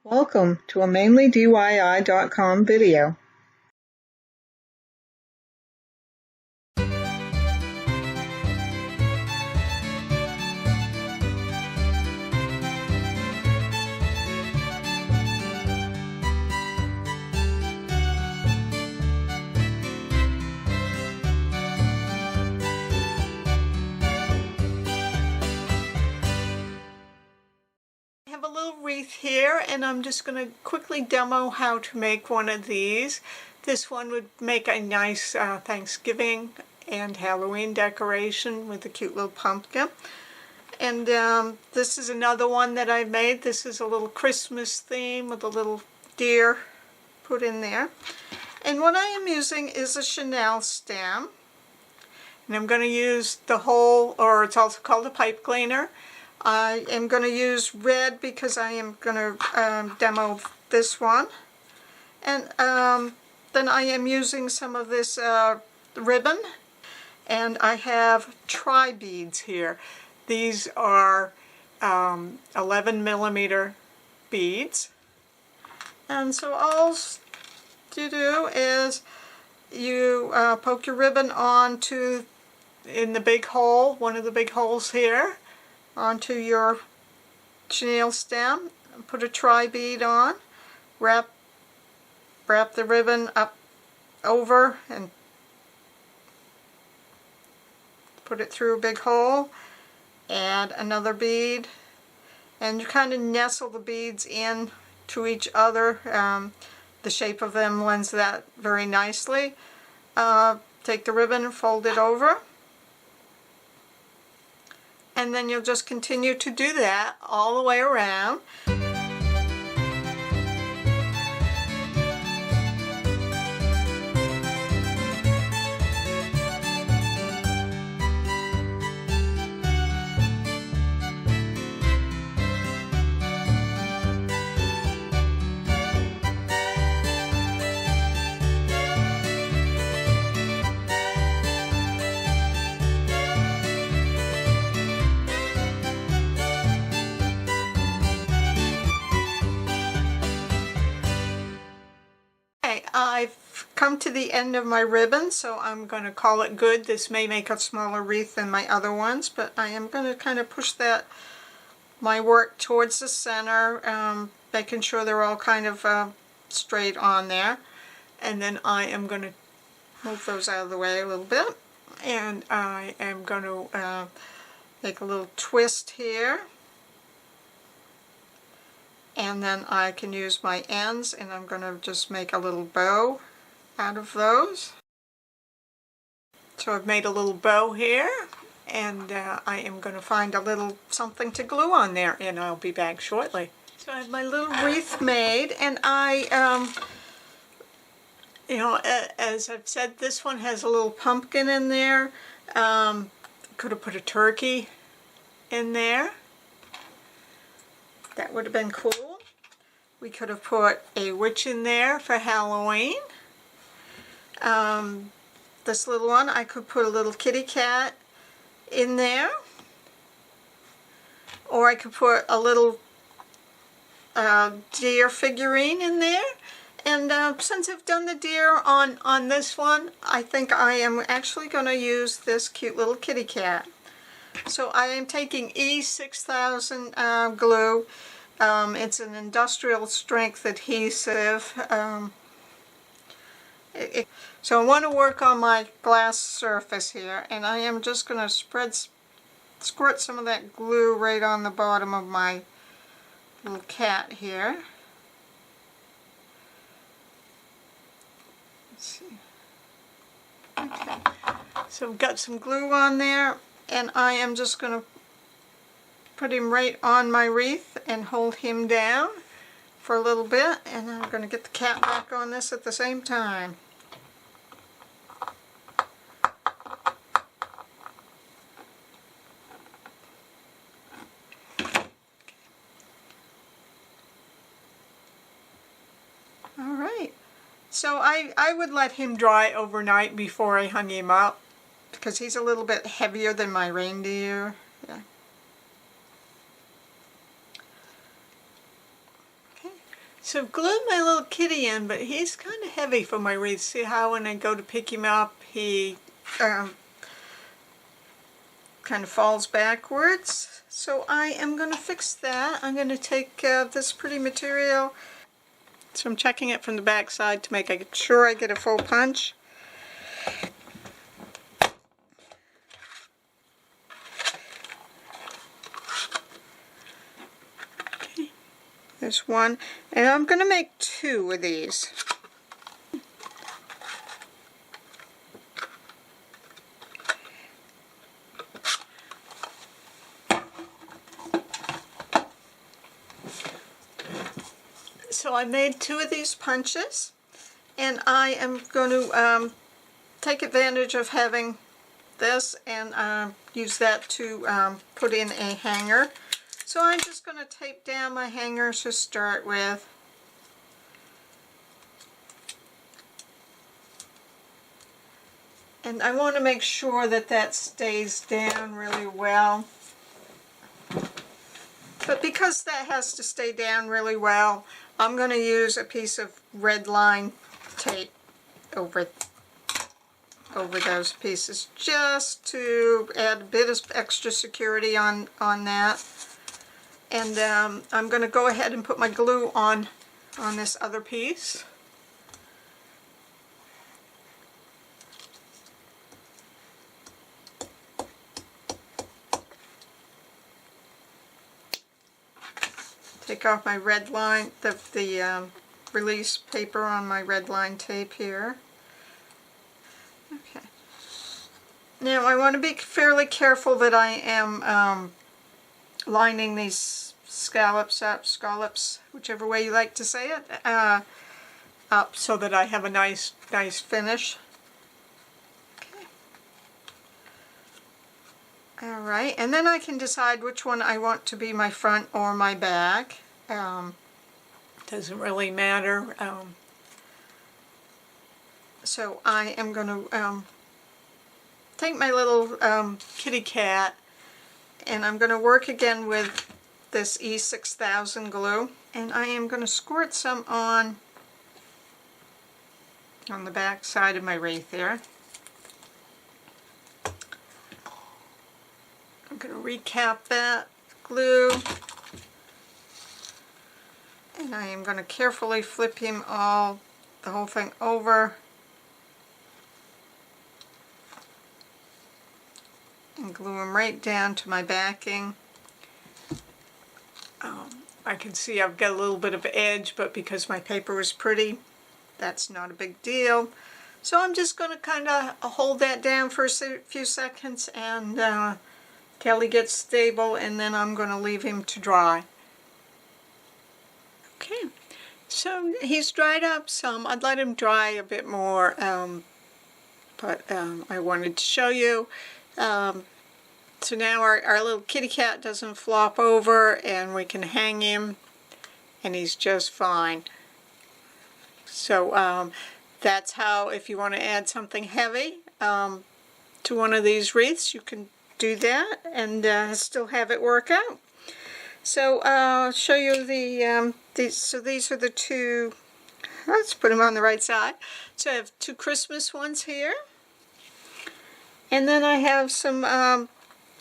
Welcome to a MainelyDIY.com video. I have a little wreath here, and I'm just going to quickly demo how to make one of these. This one would make a nice Thanksgiving and Halloween decoration with a cute little pumpkin. And this is another one that I made. This is a little Christmas theme with a little deer put in there. And what I am using is a chenille stem. And I'm going to use the whole, or it's also called a pipe cleaner. I am going to use red because I am going to demo this one. And then I am using some of this ribbon. And I have tri-beads here. These are 11mm beads. And so all you do is you poke your ribbon onto, in the big hole, one of the big holes here, onto your chenille stem, put a tri-bead on, wrap the ribbon up over and put it through a big hole, add another bead, and you kind of nestle the beads in to each other. The shape of them lends that very nicely. Take the ribbon and fold it over. And then you'll just continue to do that all the way around. I've come to the end of my ribbon, so I'm going to call it good. This may make a smaller wreath than my other ones, but I am going to kind of push my work towards the center, making sure they're all kind of straight on there. And then I am going to move those out of the way a little bit, and I am going to make a little twist here. And then I can use my ends, and I'm going to just make a little bow out of those. So I've made a little bow here, and I am going to find a little something to glue on there, and I'll be back shortly. So I have my little wreath made, and I, you know, as I've said, this one has a little pumpkin in there. Could have put a turkey in there. That would have been cool. We could have put a witch in there for Halloween. This little one, I could put a little kitty cat in there. Or I could put a little deer figurine in there. And since I've done the deer on this one, I think I am actually going to use this cute little kitty cat. So I am taking E6000 glue. It's an industrial strength adhesive. So I want to work on my glass surface here, and I am just going to squirt some of that glue right on the bottom of my little cat here. Let's see. Okay. So I've got some glue on there. And I am just going to put him right on my wreath and hold him down for a little bit. And I'm going to get the cat back on this at the same time. Alright, so I would let him dry overnight before I hung him up, because he's a little bit heavier than my reindeer. Yeah. Okay. So I've glued my little kitty in, but he's kind of heavy for my wreath. See how when I go to pick him up, he kind of falls backwards. So I am going to fix that. I'm going to take this pretty material. So I'm checking it from the back side to make sure I get a full punch. Okay, there's one. And I'm going to make 2 of these. So I made 2 of these punches, and I am going to take advantage of having this and use that to put in a hanger. So I'm just going to tape down my hanger to start with. And I want to make sure that that stays down really well. But because that has to stay down really well, I'm going to use a piece of red line tape over those pieces just to add a bit of extra security on that. And I'm going to go ahead and put my glue on this other piece. Take off my red line, the release paper on my red line tape here. Okay. Now I want to be fairly careful that I am lining these scallops, whichever way you like to say it, up so that I have a nice finish. Okay. Alright, and then I can decide which one I want to be my front or my back. Doesn't really matter. So I am going to take my little kitty cat, and I'm going to work again with this E6000 glue, and I am going to squirt some on the back side of my wreath there. I'm going to recap that glue, and I am going to carefully flip him the whole thing over and glue him right down to my backing. I can see I've got a little bit of edge, but because my paper is pretty, that's not a big deal. So I'm just going to kind of hold that down for a few seconds and till he gets stable, and then I'm going to leave him to dry. Okay, so he's dried up some. I'd let him dry a bit more, but I wanted to show you. So now our little kitty cat doesn't flop over, and we can hang him, and he's just fine. So that's how, if you want to add something heavy to one of these wreaths, you can do that and still have it work out. So I'll show you so these are the 2, let's put them on the right side. So I have 2 Christmas ones here, and then I have some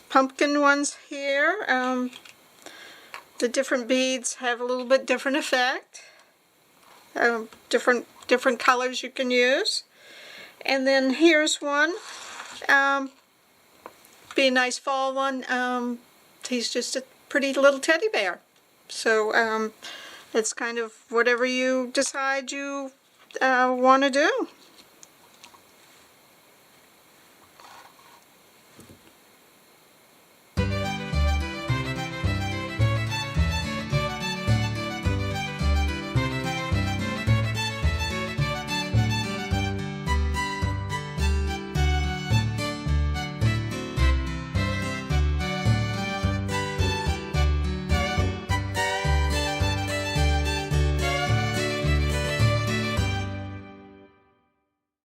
pumpkin ones here. The different beads have a little bit different effect, different colors you can use. And then here's one, be a nice fall one. He's just a pretty little teddy bear. So it's kind of whatever you decide you want to do.